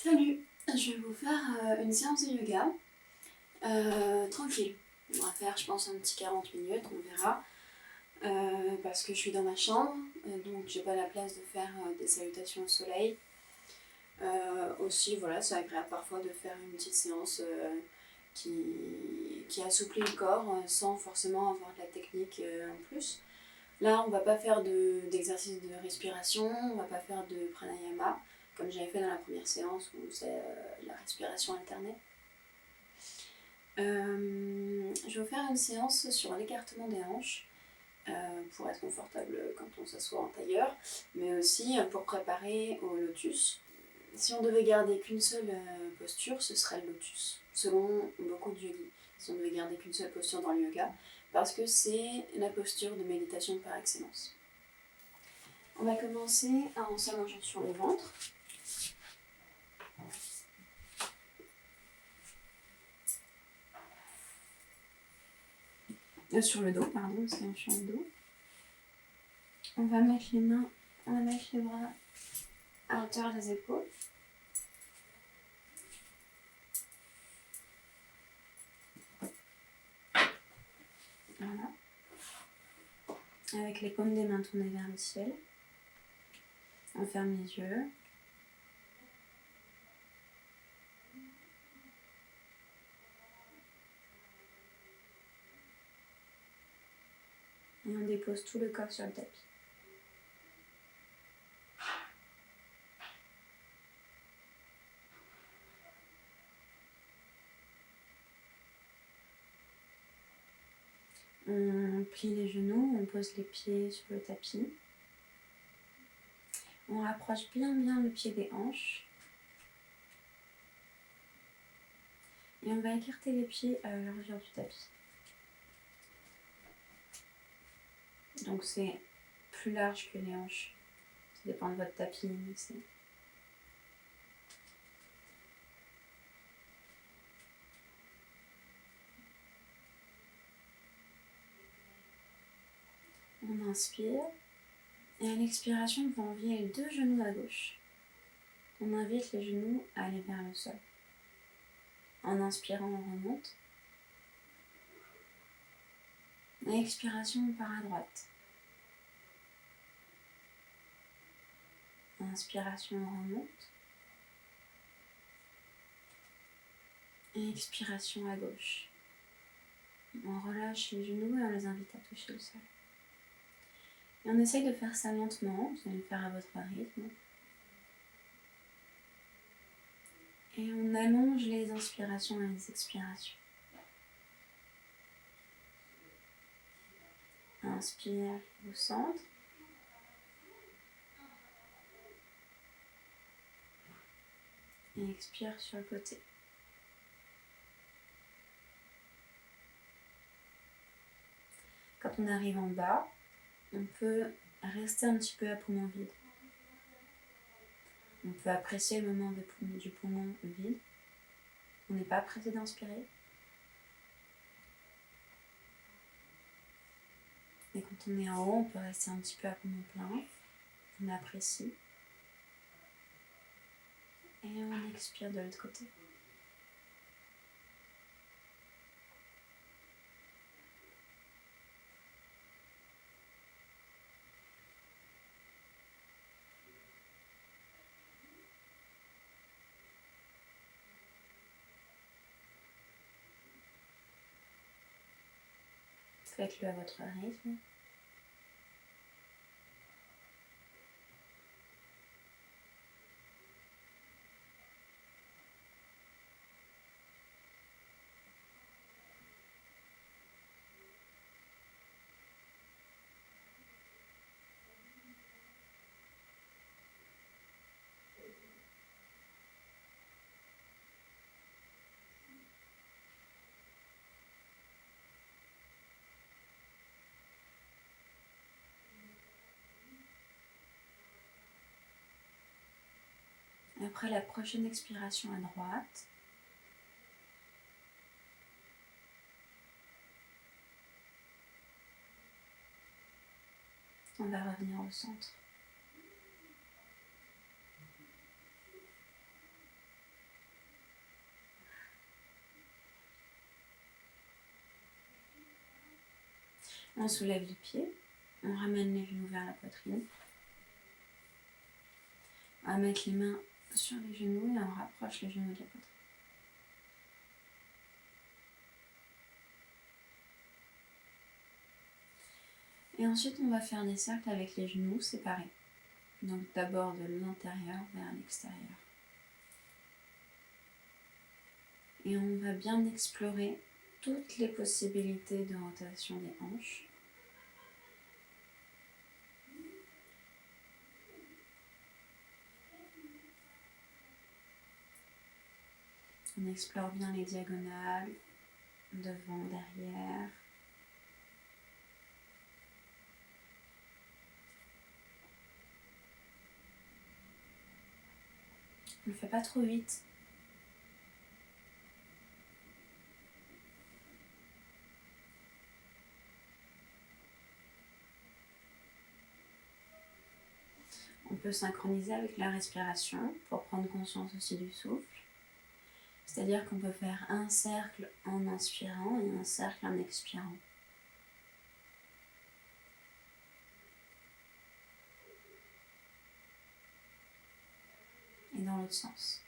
Salut, je vais vous faire une séance de yoga tranquille. On va faire je pense un petit 40 minutes, on verra. Parce que je suis dans ma chambre, donc j'ai pas la place de faire des salutations au soleil. Aussi voilà, c'est agréable parfois de faire une petite séance qui assouplit le corps sans forcément avoir de la technique en plus. Là, on va pas faire d'exercice de respiration, on va pas faire de pranayama, comme j'avais fait dans la première séance où c'est la respiration alternée. Je vais vous faire une séance sur l'écartement des hanches pour être confortable quand on s'assoit en tailleur, mais aussi pour préparer au lotus. Si on devait garder qu'une seule posture, ce serait le lotus, selon beaucoup de yogis. Si on devait garder qu'une seule posture dans le yoga, parce que c'est la posture de méditation par excellence. On va commencer en s'allongeant sur le ventre. Sur le dos, pardon, on s'allonge sur le dos. On va mettre les mains, on va mettre les bras à hauteur des épaules. Voilà. Avec les paumes des mains tournées vers le ciel. On ferme les yeux. Et on dépose tout le corps sur le tapis. On plie les genoux, on pose les pieds sur le tapis. On rapproche bien le pied des hanches. Et on va écarter les pieds à la largeur du tapis. Donc c'est plus large que les hanches. Ça dépend de votre tapis, mais c'est... On inspire. Et à l'expiration, on va enlever les deux genoux à gauche. On invite les genoux à aller vers le sol. En inspirant, on remonte. À l'expiration, on part à droite. Inspiration, on remonte. Et expiration à gauche. On relâche les genoux et on les invite à toucher le sol. Et on essaye de faire ça lentement, vous allez le faire à votre rythme. Et on allonge les inspirations et les expirations. Inspire au centre. Et expire sur le côté. Quand on arrive en bas, on peut rester un petit peu à poumon vide. On peut apprécier le moment du poumon vide. On n'est pas pressé d'inspirer. Et quand on est en haut, on peut rester un petit peu à poumon plein. On apprécie. Et on expire de l'autre côté. Faites-le à votre rythme. Après la prochaine expiration à droite, on va revenir au centre. On soulève les pieds, on ramène les genoux vers la poitrine. On va mettre les mains sur les genoux et on rapproche les genoux de la poitrine. Et ensuite, on va faire des cercles avec les genoux séparés. Donc d'abord de l'intérieur vers l'extérieur. Et on va bien explorer toutes les possibilités de rotation des hanches. On explore bien les diagonales, devant, derrière. On ne le fait pas trop vite. On peut synchroniser avec la respiration pour prendre conscience aussi du souffle. C'est-à-dire qu'on peut faire un cercle en inspirant et un cercle en expirant. Et dans l'autre sens.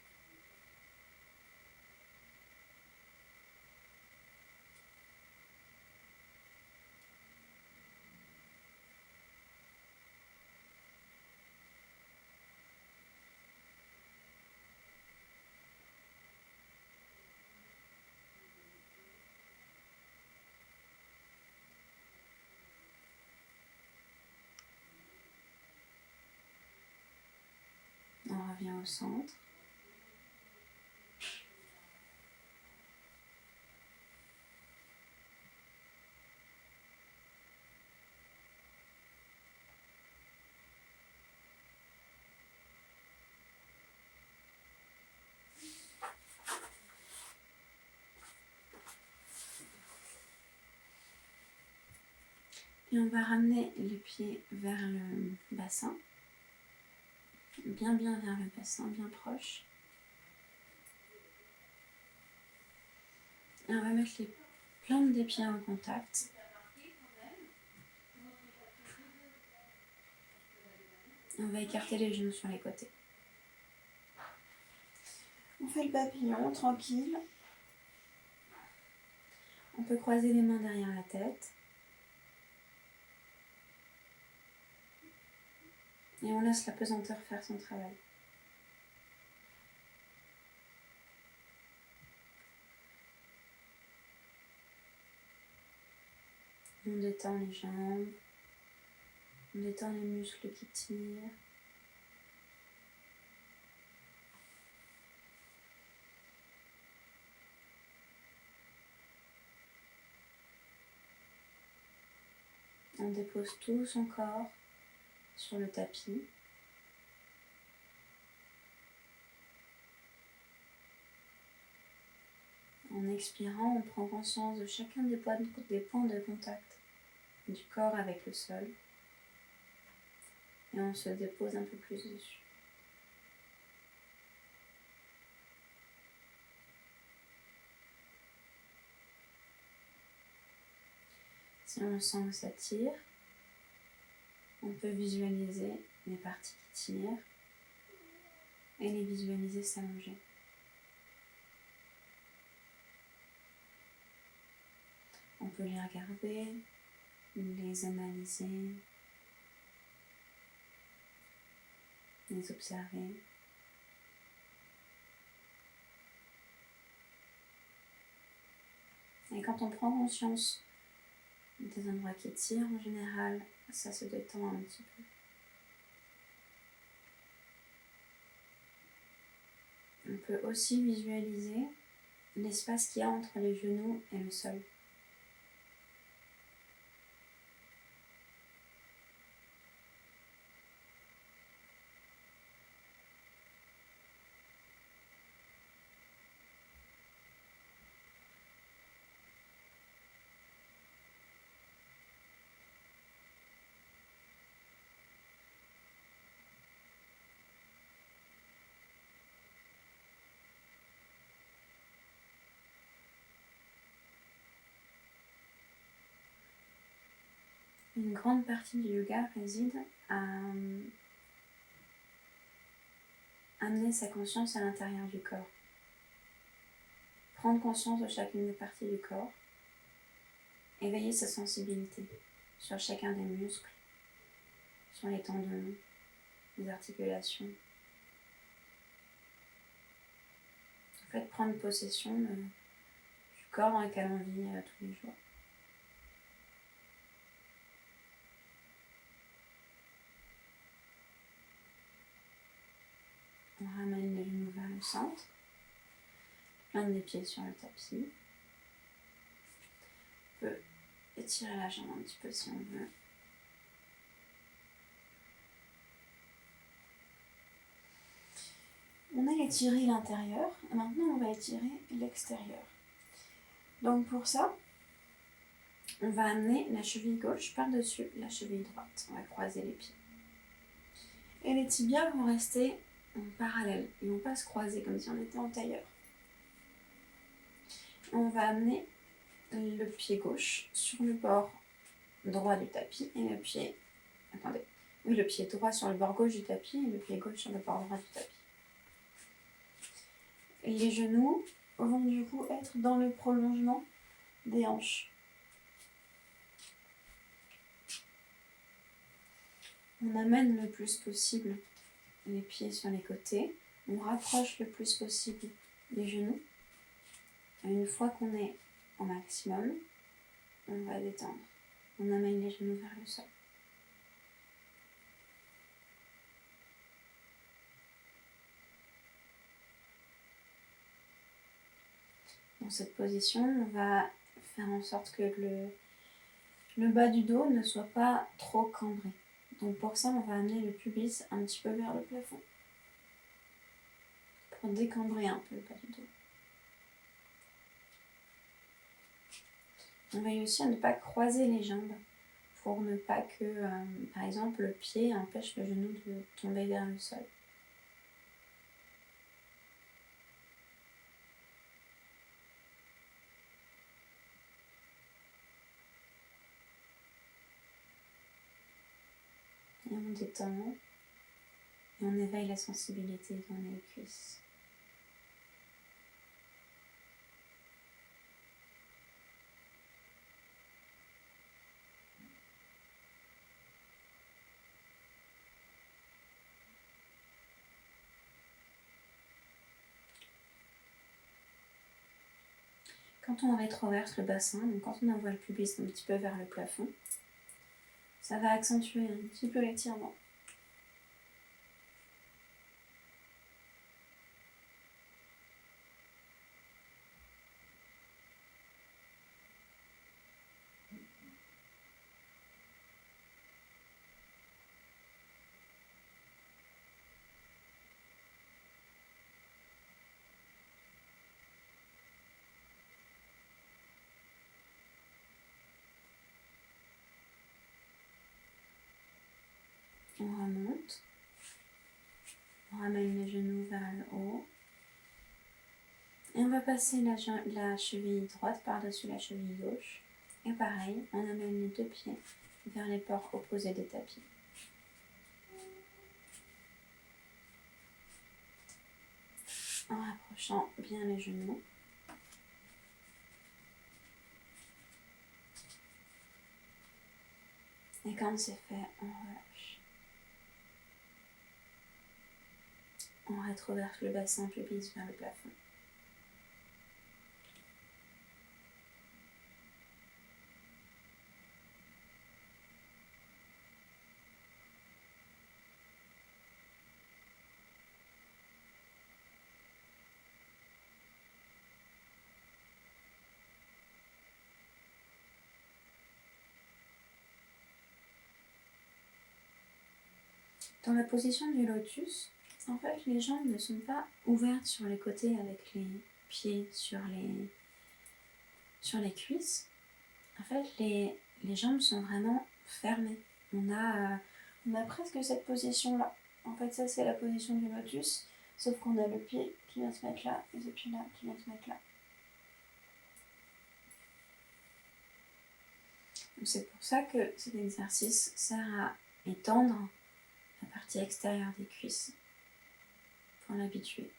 On revient au centre. Et on va ramener les pieds vers le bassin. Bien vers le bassin, bien proche. Et on va mettre les plantes des pieds en contact. On va écarter les genoux sur les côtés. On fait le papillon tranquille. On peut croiser les mains derrière la tête. Et on laisse la pesanteur faire son travail. On détend les jambes. On détend les muscles qui tirent. On dépose tout son corps sur le tapis. En expirant, on prend conscience de chacun des points de contact du corps avec le sol. Et on se dépose un peu plus dessus. Si on sent que ça tire, on peut visualiser les parties qui tirent et les visualiser s'allonger. On peut les regarder, les analyser, les observer. Et quand on prend conscience des endroits qui tirent, en général, ça se détend un petit peu. On peut aussi visualiser l'espace qu'il y a entre les genoux et le sol. une grande partie du yoga réside à amener sa conscience à l'intérieur du corps. Prendre conscience de chacune des parties du corps, éveiller sa sensibilité sur chacun des muscles, sur les tendons, les articulations. En fait, prendre possession du corps dans lequel on vit tous les jours. On ramène les genoux vers le centre, l'un des pieds sur le tapis. On peut étirer la jambe un petit peu si on veut. On a étiré l'intérieur, et maintenant on va étirer l'extérieur. Donc pour ça, on va amener la cheville gauche par-dessus la cheville droite. On va croiser les pieds. Et les tibias vont rester en parallèle. Ils ne vont pas se croiser comme si on était en tailleur. On va amener le pied gauche sur le bord droit du tapis et le pied... le pied droit sur le bord gauche du tapis et le pied gauche sur le bord droit du tapis. Les genoux vont du coup être dans le prolongement des hanches. On amène le plus possible les pieds sur les côtés. On rapproche le plus possible les genoux. Et une fois qu'on est au maximum, on va détendre. On amène les genoux vers le sol. Dans cette position, on va faire en sorte que le bas du dos ne soit pas trop cambré. Donc pour ça, on va amener le pubis un petit peu vers le plafond. Pour décambrer un peu le bas du dos. On veille aussi à ne pas croiser les jambes pour ne pas que, par exemple, le pied empêche le genou de tomber vers le sol. Et on détend et on éveille la sensibilité dans les cuisses. Quand on rétroverse le bassin, donc quand on envoie le pubis un petit peu vers le plafond, ça va accentuer un petit peu l'étirement. On remonte, on ramène les genoux vers le haut et on va passer la cheville droite par-dessus la cheville gauche et pareil, on amène les deux pieds vers les bords opposés des tapis. En rapprochant bien les genoux. Et quand c'est fait, on relâche. On rétroverse le bassin pubis vers le plafond. Dans la position du lotus, en fait, les jambes ne sont pas ouvertes sur les côtés avec les pieds sur les cuisses. En fait, les jambes sont vraiment fermées. On a presque cette position-là. En fait, ça, c'est la position du lotus, sauf qu'on a le pied qui vient se mettre là, et ce pied-là qui vient se mettre là. Donc c'est pour ça que cet exercice sert à étendre la partie extérieure des cuisses pour l'habituer.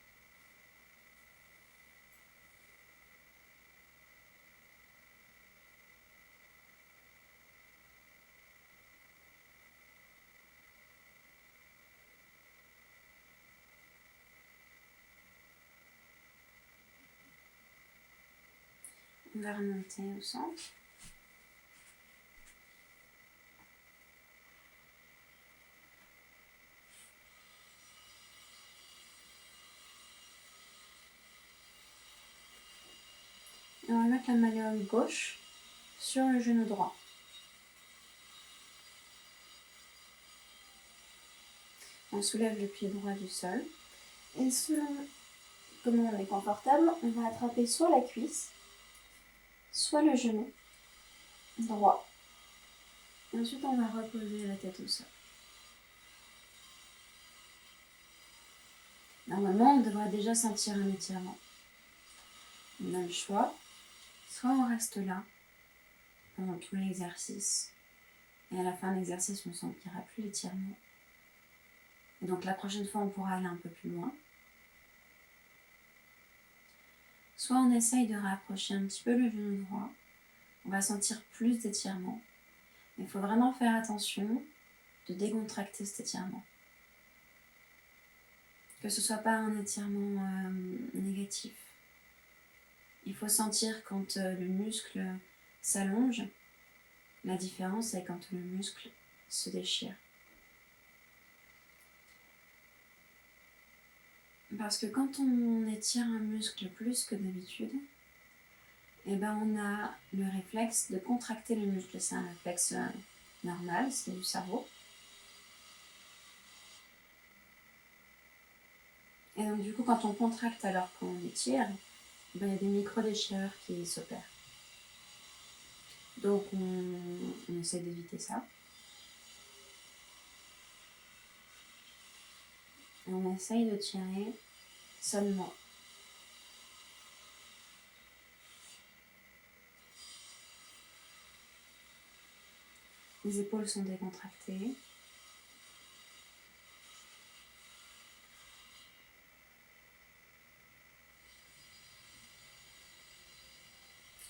On va remonter au centre. Et on va mettre la malléole gauche sur le genou droit. On soulève le pied droit du sol. Et selon comment on est confortable, on va attraper soit la cuisse, soit le genou droit. Et ensuite, on va reposer la tête au sol. Normalement, on devrait déjà sentir un étirement. On a le choix. Soit on reste là pendant tout l'exercice. Et à la fin de l'exercice, on ne sentira plus l'étirement. Et donc la prochaine fois, on pourra aller un peu plus loin. Soit on essaye de rapprocher un petit peu le genou droit. On va sentir plus d'étirement. Mais il faut vraiment faire attention de décontracter cet étirement. Que ce ne soit pas un étirement négatif. Il faut sentir quand le muscle s'allonge. La différence, c'est quand le muscle se déchire. Parce que quand on étire un muscle plus que d'habitude, eh ben on a le réflexe de contracter le muscle. C'est un réflexe normal, c'est du cerveau. Et donc du coup, quand on contracte alors qu'on étire, ben, il y a des micro-déchirures qui s'opèrent. Donc on essaie d'éviter ça. Et on essaye de tirer seulement. Les épaules sont décontractées.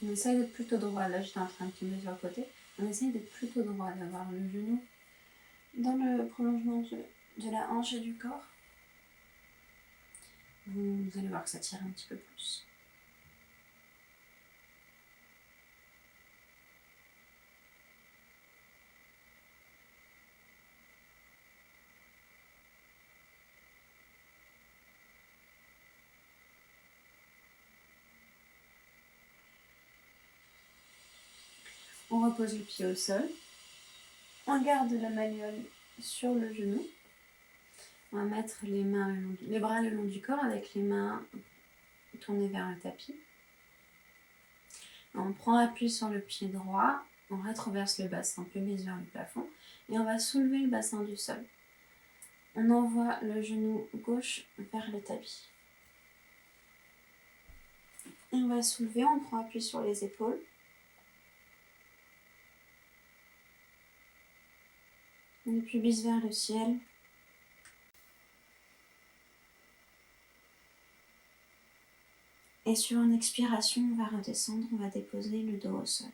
On essaye d'être plutôt droit. Là, j'étais en train de tomber sur le côté. On essaye d'être plutôt droit, d'avoir le genou dans le prolongement de la hanche et du corps. Vous allez voir que ça tire un petit peu plus. On repose le pied au sol. On garde la malléole sur le genou. On va mettre les bras le long du corps avec les mains tournées vers le tapis. On prend appui sur le pied droit, on rétroverse le bassin, pubis vers le plafond, et on va soulever le bassin du sol. On envoie le genou gauche vers le tapis. Et on va soulever, on prend appui sur les épaules. Le pubis vers le ciel. Et sur une expiration, on va redescendre, on va déposer le dos au sol.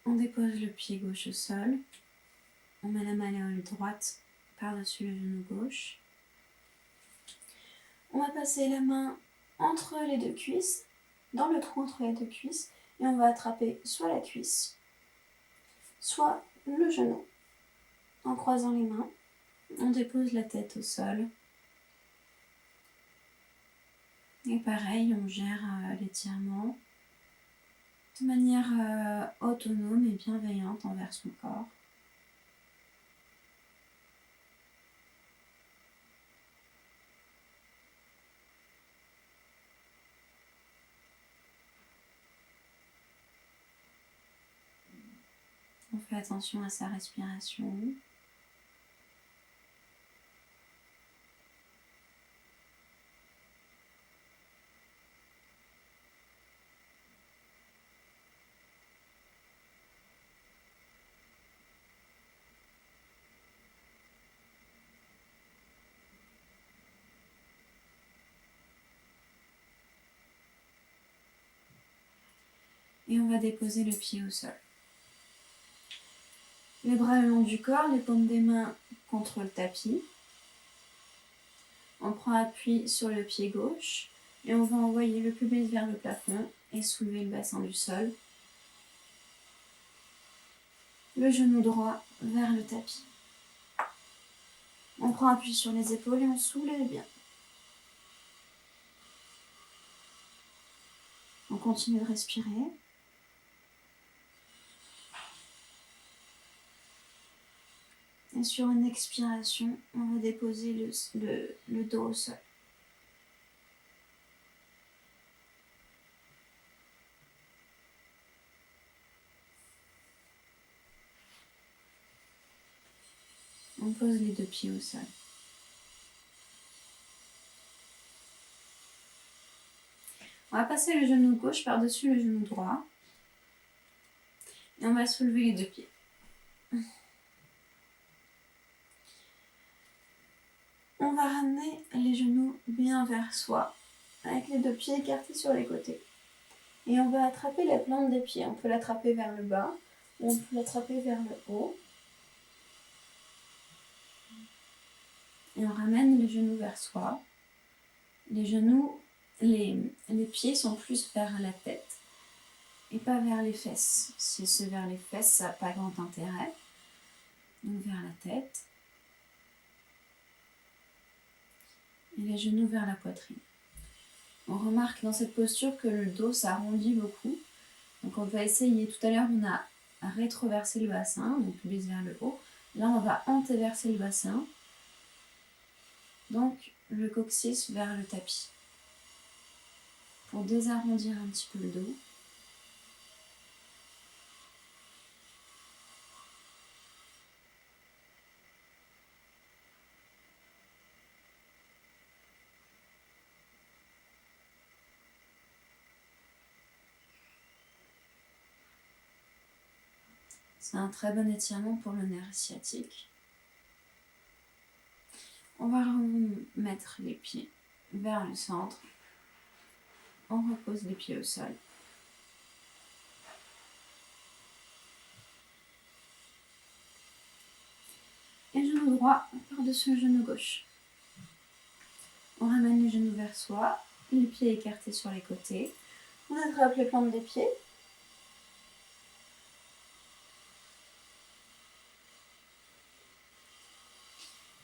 On dépose le pied gauche au sol. On met la malléole droite par-dessus le genou gauche. On va passer la main entre les deux cuisses, dans le trou entre les deux cuisses, et on va attraper soit la cuisse, soit le genou. En croisant les mains, on dépose la tête au sol. Et pareil, on gère l'étirement de manière autonome et bienveillante envers son corps. On fait attention à sa respiration. Et on va déposer le pied au sol. Les bras le long du corps, les paumes des mains contre le tapis. On prend appui sur le pied gauche et on va envoyer le pubis vers le plafond et soulever le bassin du sol. Le genou droit vers le tapis. On prend appui sur les épaules et on soulève bien. On continue de respirer. Et sur une expiration, on va déposer le dos au sol. On pose les deux pieds au sol. On va passer le genou gauche par-dessus le genou droit. Et on va soulever les deux pieds. On va ramener les genoux bien vers soi, avec les deux pieds écartés sur les côtés. Et on va attraper la plante des pieds. On peut l'attraper vers le bas, ou on peut l'attraper vers le haut. Et on ramène les genoux vers soi. Les pieds sont plus vers la tête et pas vers les fesses. Si c'est vers les fesses, ça n'a pas grand intérêt. Donc vers la tête. Et les genoux vers la poitrine. On remarque dans cette posture que le dos s'arrondit beaucoup. Donc on va essayer, tout à l'heure on a rétroversé le bassin, donc pubis vers le haut. Là on va antéverser le bassin. Donc le coccyx vers le tapis. Pour désarrondir un petit peu le dos. C'est un très bon étirement pour le nerf sciatique. On va remettre les pieds vers le centre. On repose les pieds au sol. Et genou droit par-dessus le genou gauche. On ramène les genoux vers soi, les pieds écartés sur les côtés. On attrape les plantes des pieds.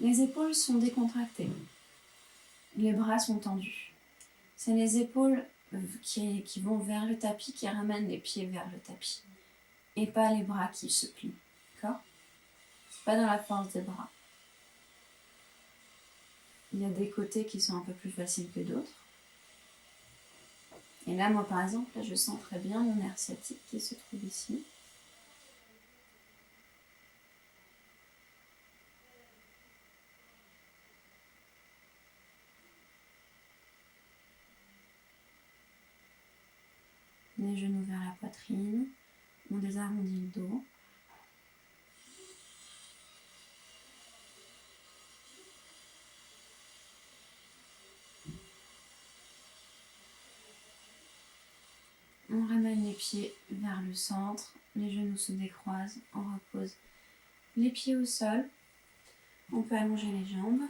Les épaules sont décontractées. Les bras sont tendus. C'est les épaules qui vont vers le tapis qui ramènent les pieds vers le tapis. Et pas les bras qui se plient. D'accord ? C'est pas dans la force des bras. Il y a des côtés qui sont un peu plus faciles que d'autres. Et là, moi par exemple, là, je sens très bien mon nerf sciatique qui se trouve ici. Les genoux vers la poitrine. On désarrondit le dos. On ramène les pieds vers le centre. Les genoux se décroisent. On repose les pieds au sol. On peut allonger les jambes.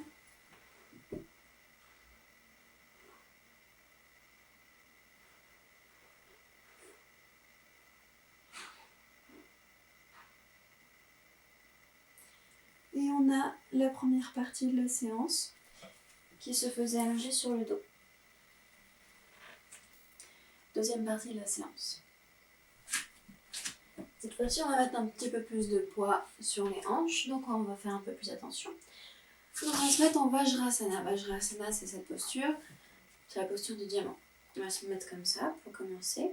Et on a la première partie de la séance qui se faisait allonger sur le dos. Deuxième partie de la séance. Cette fois-ci, on va mettre un petit peu plus de poids sur les hanches, donc on va faire un peu plus attention. On va se mettre en Vajrasana. Vajrasana, c'est cette posture. C'est la posture du diamant. On va se mettre comme ça pour commencer.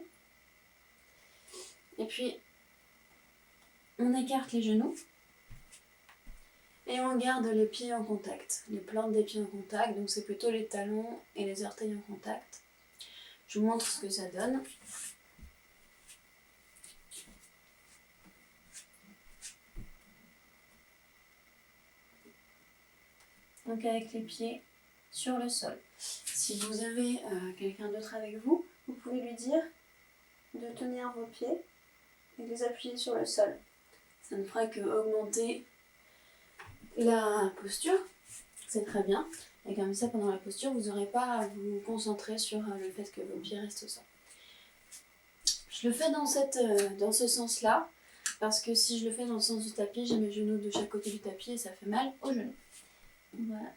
Et puis, on écarte les genoux. Et on garde les pieds en contact. Les plantes des pieds en contact, donc c'est plutôt les talons et les orteils en contact. Je vous montre ce que ça donne. Donc avec les pieds sur le sol. Si vous avez quelqu'un d'autre avec vous, vous pouvez lui dire de tenir vos pieds et de les appuyer sur le sol. Ça ne fera que augmenter la posture, c'est très bien. Et comme ça, pendant la posture, vous n'aurez pas à vous concentrer sur le fait que vos pieds restent au sol. Je le fais dans ce sens-là, parce que si je le fais dans le sens du tapis, j'ai mes genoux de chaque côté du tapis et ça fait mal aux genoux. Voilà.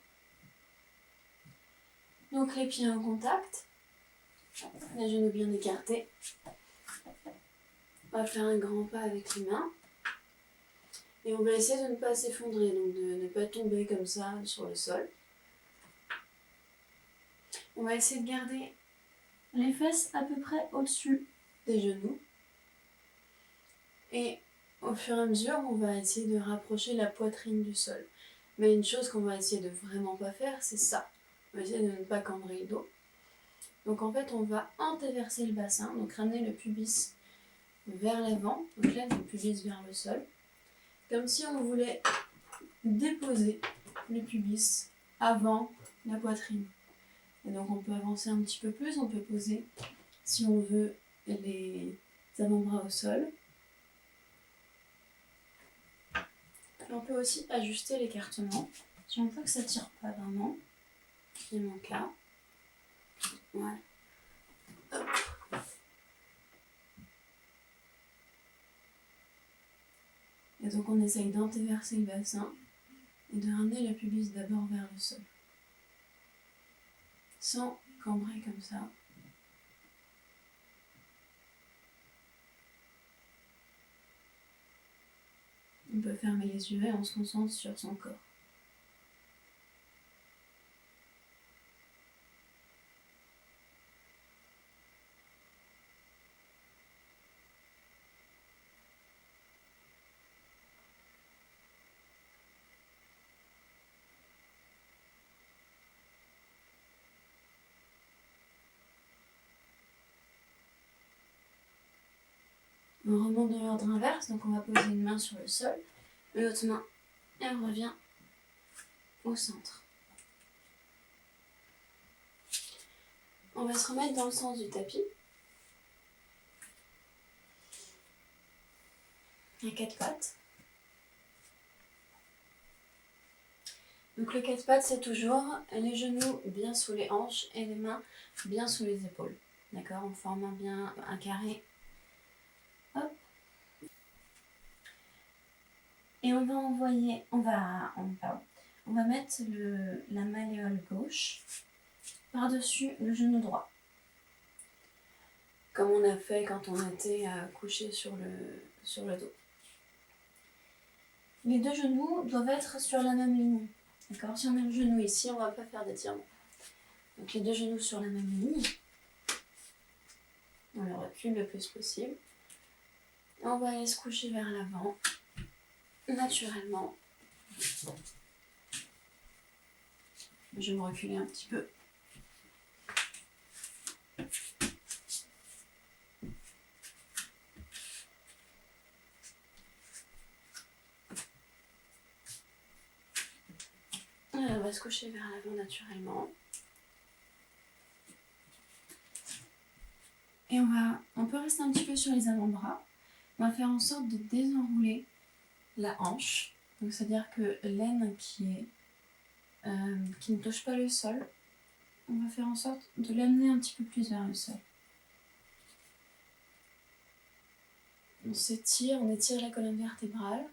Donc les pieds en contact, les genoux bien écartés. On va faire un grand pas avec les mains. Et on va essayer de ne pas s'effondrer, donc de ne pas tomber comme ça sur le sol. On va essayer de garder les fesses à peu près au-dessus des genoux. Et au fur et à mesure, on va essayer de rapprocher la poitrine du sol. Mais une chose qu'on va essayer de vraiment pas faire, c'est ça. On va essayer de ne pas cambrer le dos. Donc en fait, on va antéverser le bassin, donc ramener le pubis vers l'avant. Donc là, le pubis vers le sol. Comme si on voulait déposer le pubis avant la poitrine. Et donc on peut avancer un petit peu plus, on peut poser, si on veut, les avant-bras au sol. Et on peut aussi ajuster l'écartement. Si on voit que ça ne tire pas vraiment, qui est mon cas. Voilà. Hop. Et donc on essaye d'antéverser le bassin et de ramener le pubis d'abord vers le sol. Sans cambrer comme ça. On peut fermer les yeux et on se concentre sur son corps. On remonte dans l'ordre inverse, donc on va poser une main sur le sol, l'autre main, elle revient au centre. On va se remettre dans le sens du tapis. À quatre pattes. Donc le quatre pattes, c'est toujours les genoux bien sous les hanches et les mains bien sous les épaules. D'accord? En formant bien un carré. Hop. Et on va mettre la malléole gauche par-dessus le genou droit. Comme on a fait quand on était couché sur le dos. Les deux genoux doivent être sur la même ligne. D'accord? Si on met le genou ici, on ne va pas faire d'étirement. Donc les deux genoux sur la même ligne. On le recule le plus possible. On va aller se coucher vers l'avant, naturellement. Je vais me reculer un petit peu. On va se coucher vers l'avant naturellement. Et on peut rester un petit peu sur les avant-bras. On va faire en sorte de désenrouler la hanche. Donc c'est-à-dire que l'aine qui ne touche pas le sol, on va faire en sorte de l'amener un petit peu plus vers le sol. On s'étire, on étire la colonne vertébrale.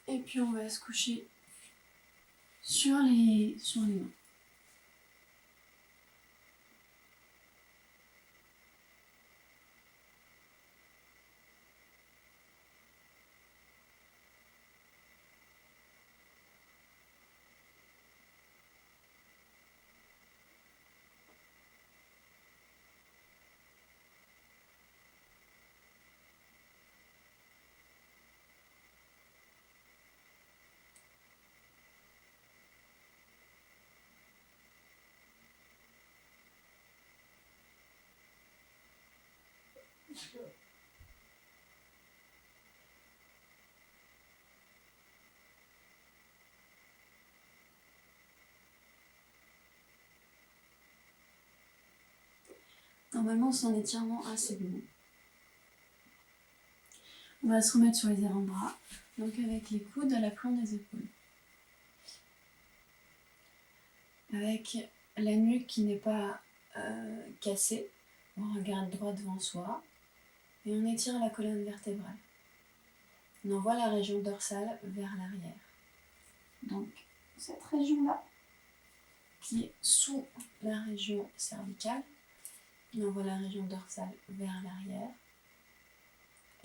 Et puis on va se coucher sur les mains. Normalement, c'est un étirement assez long. On va se remettre sur les avant-bras, donc avec les coudes à l'aplomb des épaules. Avec la nuque qui n'est pas cassée, on regarde droit devant soi et on étire la colonne vertébrale. On envoie la région dorsale vers l'arrière. Donc cette région-là, qui est sous la région cervicale, on envoie la région dorsale vers l'arrière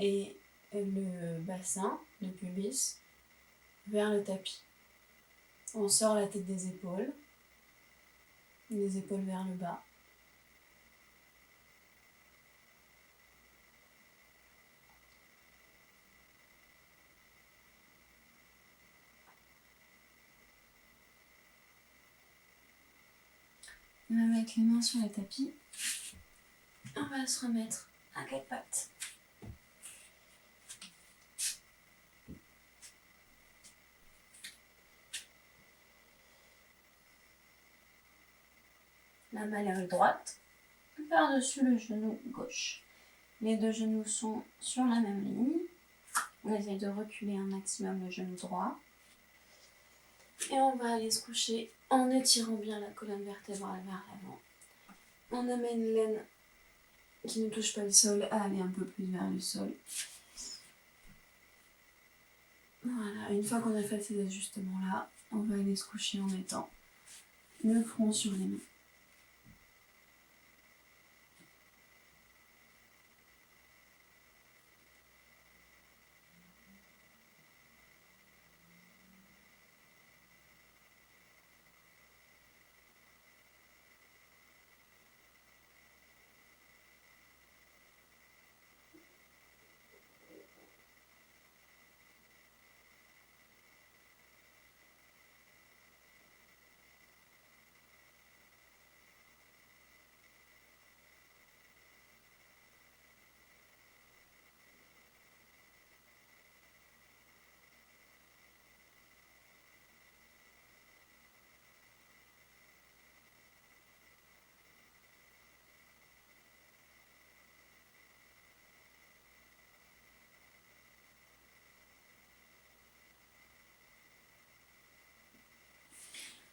et le bassin, le pubis, vers le tapis. On sort la tête des épaules vers le bas. On va mettre les mains sur le tapis. On va se remettre à quatre pattes. La malléole droite par-dessus le genou gauche. Les deux genoux sont sur la même ligne. On essaye de reculer un maximum le genou droit. Et on va aller se coucher en étirant bien la colonne vertébrale vers l'avant. On amène l'aine qui ne touche pas le sol à aller un peu plus vers le sol. Voilà, une fois qu'on a fait ces ajustements-là, on va aller se coucher en mettant le front sur les mains.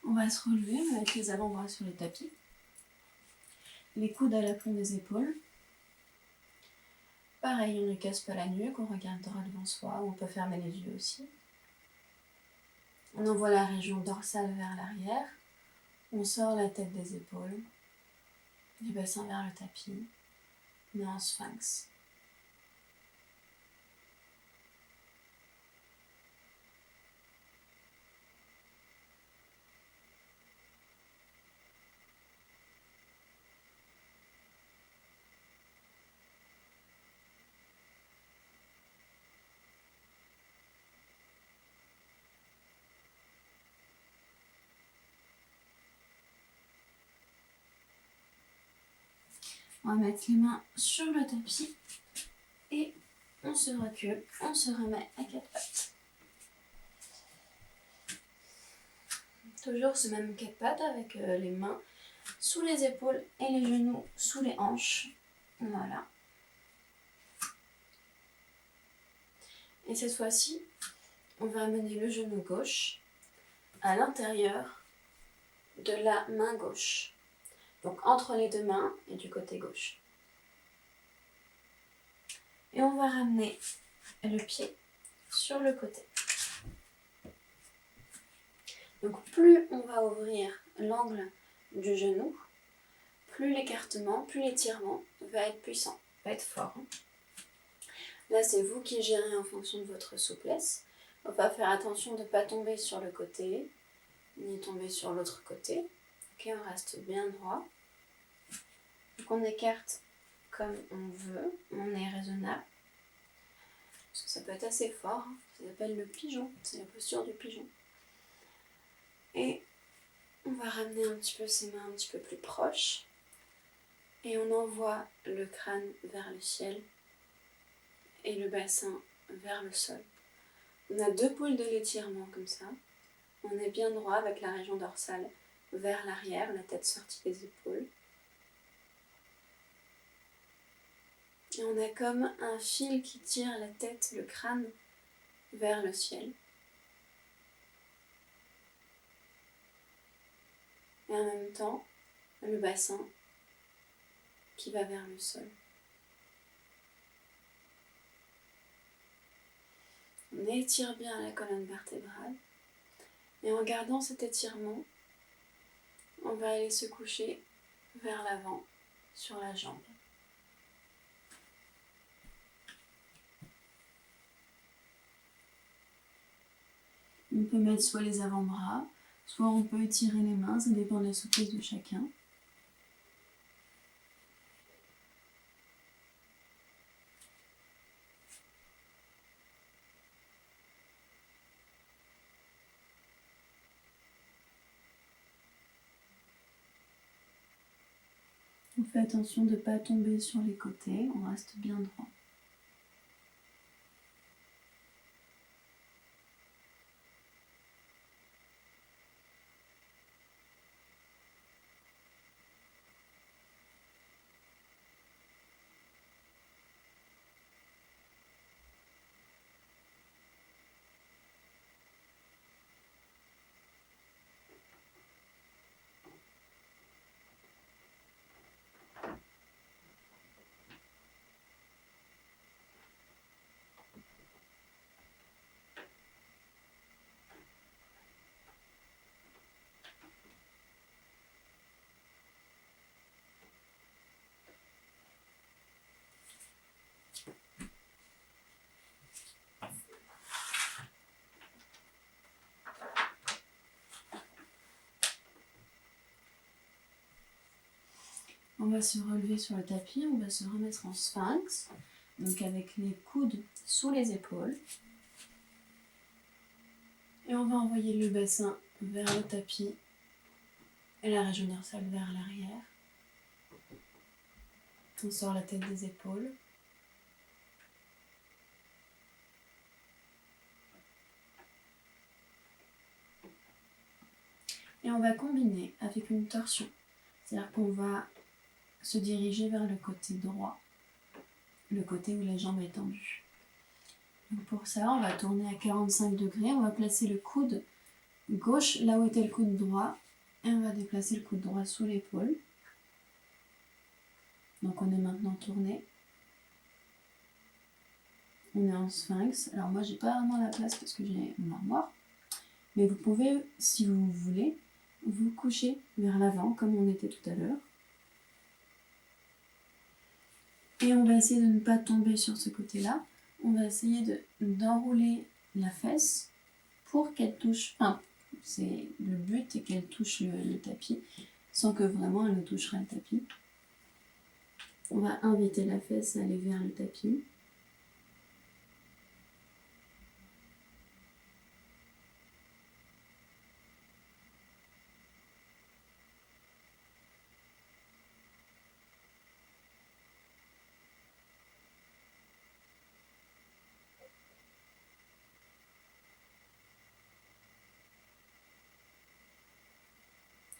On va se relever, on va mettre les avant-bras sur le tapis. Les coudes à l'aplomb des épaules. Pareil, on ne casse pas la nuque, on regarde droit devant soi, on peut fermer les yeux aussi. On envoie la région dorsale vers l'arrière. On sort la tête des épaules, du bassin vers le tapis, mais en sphinx. On va mettre les mains sur le tapis et on se recule, on se remet à quatre pattes. Toujours ce même quatre pattes avec les mains sous les épaules et les genoux sous les hanches. Voilà. Et cette fois-ci, on va amener le genou gauche à l'intérieur de la main gauche. Donc entre les deux mains et du côté gauche. Et on va ramener le pied sur le côté. Donc plus on va ouvrir l'angle du genou, plus l'écartement, plus l'étirement va être puissant, va être fort. Là, c'est vous qui gérez en fonction de votre souplesse. On va faire attention de ne pas tomber sur le côté, ni tomber sur l'autre côté. Ok, on reste bien droit. Donc on écarte comme on veut, on est raisonnable. Parce que ça peut être assez fort, ça s'appelle le pigeon, c'est la posture du pigeon. Et on va ramener un petit peu ses mains un petit peu plus proches. Et on envoie le crâne vers le ciel et le bassin vers le sol. On a deux pôles de l'étirement comme ça. On est bien droit avec la région dorsale vers l'arrière, la tête sortie des épaules. Et on a comme un fil qui tire la tête, le crâne, vers le ciel. Et en même temps, le bassin qui va vers le sol. On étire bien la colonne vertébrale. Et en gardant cet étirement, on va aller se coucher vers l'avant sur la jambe. On peut mettre soit les avant-bras, soit on peut étirer les mains, ça dépend de la souplesse de chacun. On fait attention de ne pas tomber sur les côtés, on reste bien droit. On va se relever sur le tapis, on va se remettre en sphinx, donc avec les coudes sous les épaules. Et on va envoyer le bassin vers le tapis et la région dorsale vers l'arrière. On sort la tête des épaules. Et on va combiner avec une torsion. C'est-à-dire qu'on va se diriger vers le côté droit, le côté où la jambe est tendue. Donc pour ça, on va tourner à 45 degrés, on va placer le coude gauche là où était le coude droit, et on va déplacer le coude droit sous l'épaule. Donc on est maintenant tourné. On est en sphinx. Alors moi j'ai pas vraiment la place parce que j'ai mon armoire, mais vous pouvez, si vous voulez, vous coucher vers l'avant comme on était tout à l'heure. Et on va essayer de ne pas tomber sur ce côté-là. On va essayer d'enrouler la fesse pour qu'elle touche. Enfin, le but est qu'elle touche le tapis, sans que vraiment elle ne touchera le tapis. On va inviter la fesse à aller vers le tapis.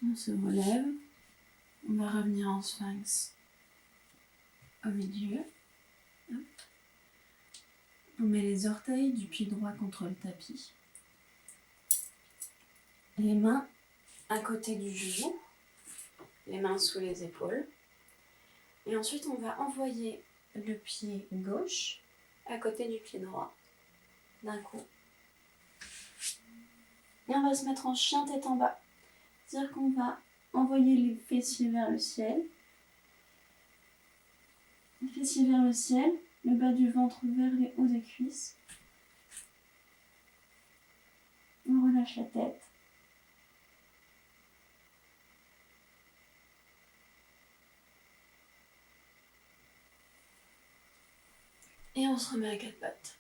On se relève. On va revenir en sphinx au milieu. Hop. On met les orteils du pied droit contre le tapis. Les mains à côté du genou. Les mains sous les épaules. Et ensuite, on va envoyer le pied gauche à côté du pied droit, d'un coup. Et on va se mettre en chien tête en bas. C'est-à-dire qu'on va envoyer les fessiers vers le ciel. Les fessiers vers le ciel, le bas du ventre vers les hauts des cuisses. On relâche la tête. Et on se remet à quatre pattes.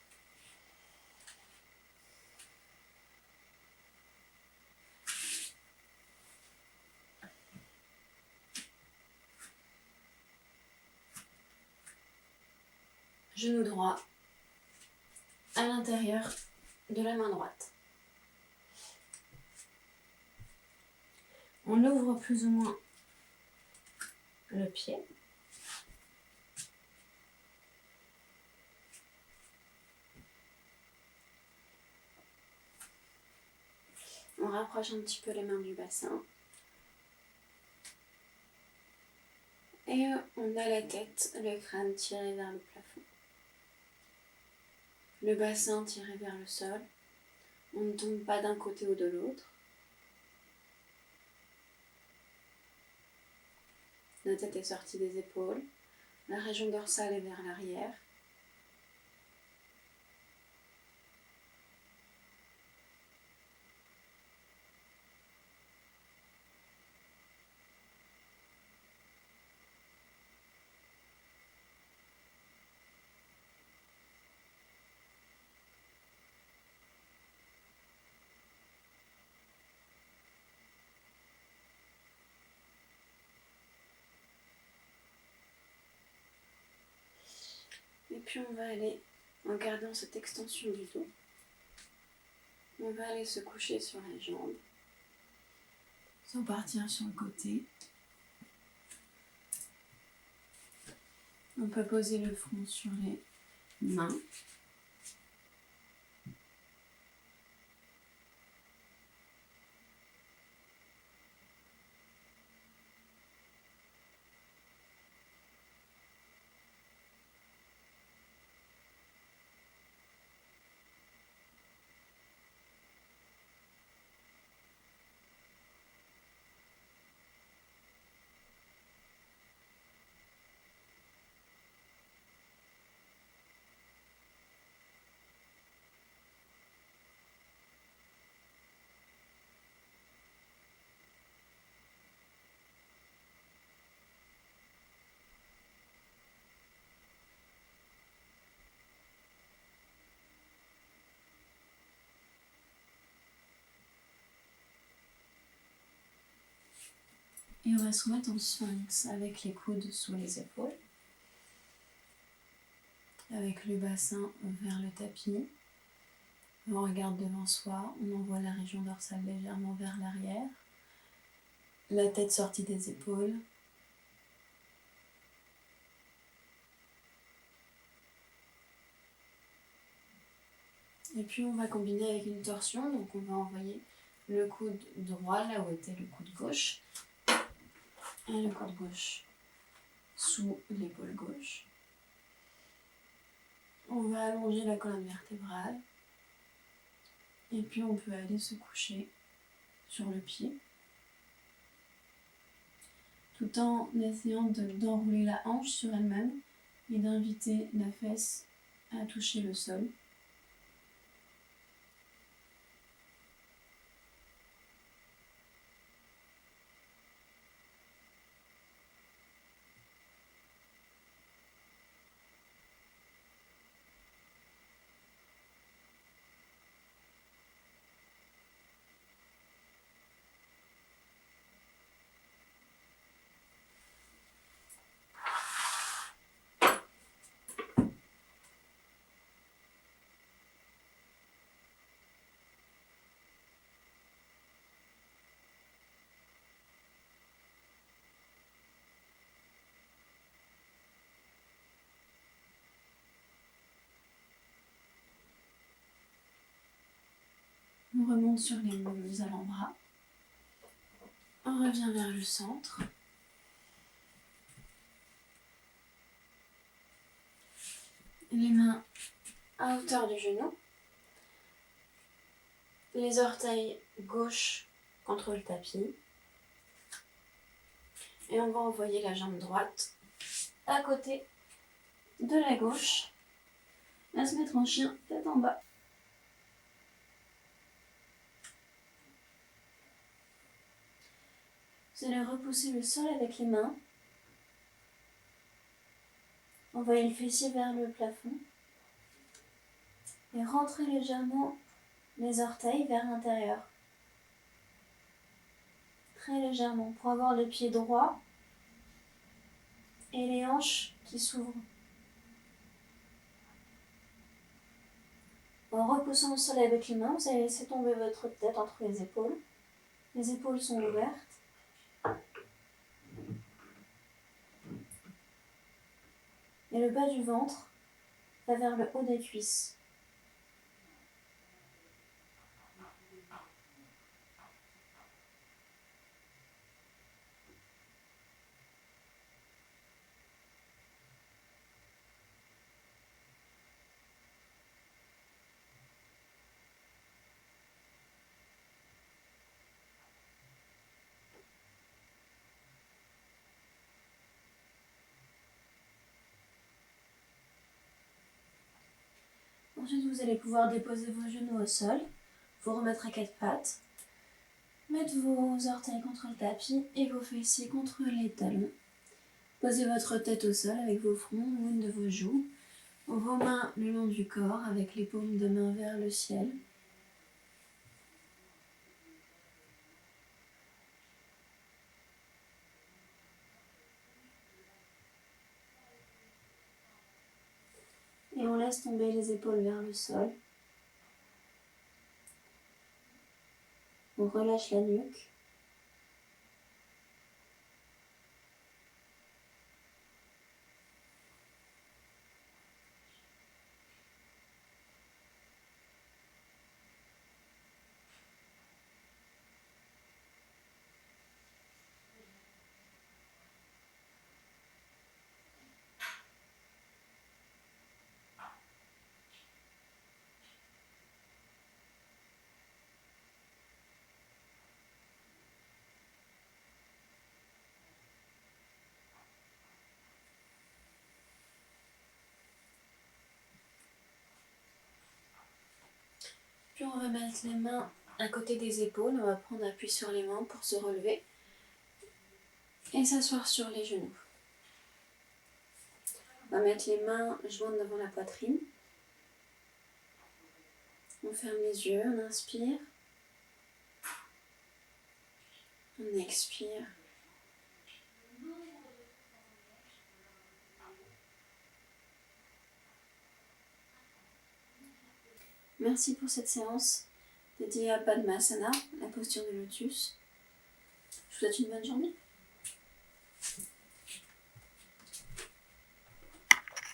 Genou droit à l'intérieur de la main droite. On ouvre plus ou moins le pied. On rapproche un petit peu les mains du bassin. Et on a la tête, le crâne tiré vers le plafond. Le bassin tiré vers le sol. On ne tombe pas d'un côté ou de l'autre. La tête est sortie des épaules. La région dorsale est vers l'arrière. Et puis on va aller, en gardant cette extension du dos, on va aller se coucher sur les jambes, sans partir sur le côté. On peut poser le front sur les mains. Et on va se remettre en sphinx avec les coudes sous les épaules, avec le bassin vers le tapis. On regarde devant soi, on envoie la région dorsale légèrement vers l'arrière, la tête sortie des épaules. Et puis on va combiner avec une torsion, donc on va envoyer le coude droit là où était le coude gauche, et le coude gauche sous l'épaule gauche. On va allonger la colonne vertébrale, et puis on peut aller se coucher sur le pied, tout en essayant d'enrouler la hanche sur elle-même et d'inviter la fesse à toucher le sol. On remonte sur les avant-bras. On revient vers le centre. Les mains à hauteur du genou. Les orteils gauche contre le tapis. Et on va envoyer la jambe droite à côté de la gauche. À se mettre en chien, tête en bas. Vous allez repousser le sol avec les mains. Envoyez le fessier vers le plafond. Et rentrez légèrement les orteils vers l'intérieur. Très légèrement pour avoir le pied droit et les hanches qui s'ouvrent. En repoussant le sol avec les mains, vous allez laisser tomber votre tête entre les épaules. Les épaules sont ouvertes. Et le bas du ventre va vers le haut des cuisses. Ensuite, vous allez pouvoir déposer vos genoux au sol, vous remettre à quatre pattes, mettre vos orteils contre le tapis et vos fessiers contre les talons. Posez votre tête au sol avec vos fronts ou une de vos joues, vos mains le long du corps avec les paumes de main vers le ciel. Et on laisse tomber les épaules vers le sol. On relâche la nuque. Puis on va mettre les mains à côté des épaules, on va prendre appui sur les mains pour se relever et s'asseoir sur les genoux. On va mettre les mains jointes devant la poitrine. On ferme les yeux, on inspire. On expire. Merci pour cette séance dédiée à Padmasana, la posture de lotus. Je vous souhaite une bonne journée.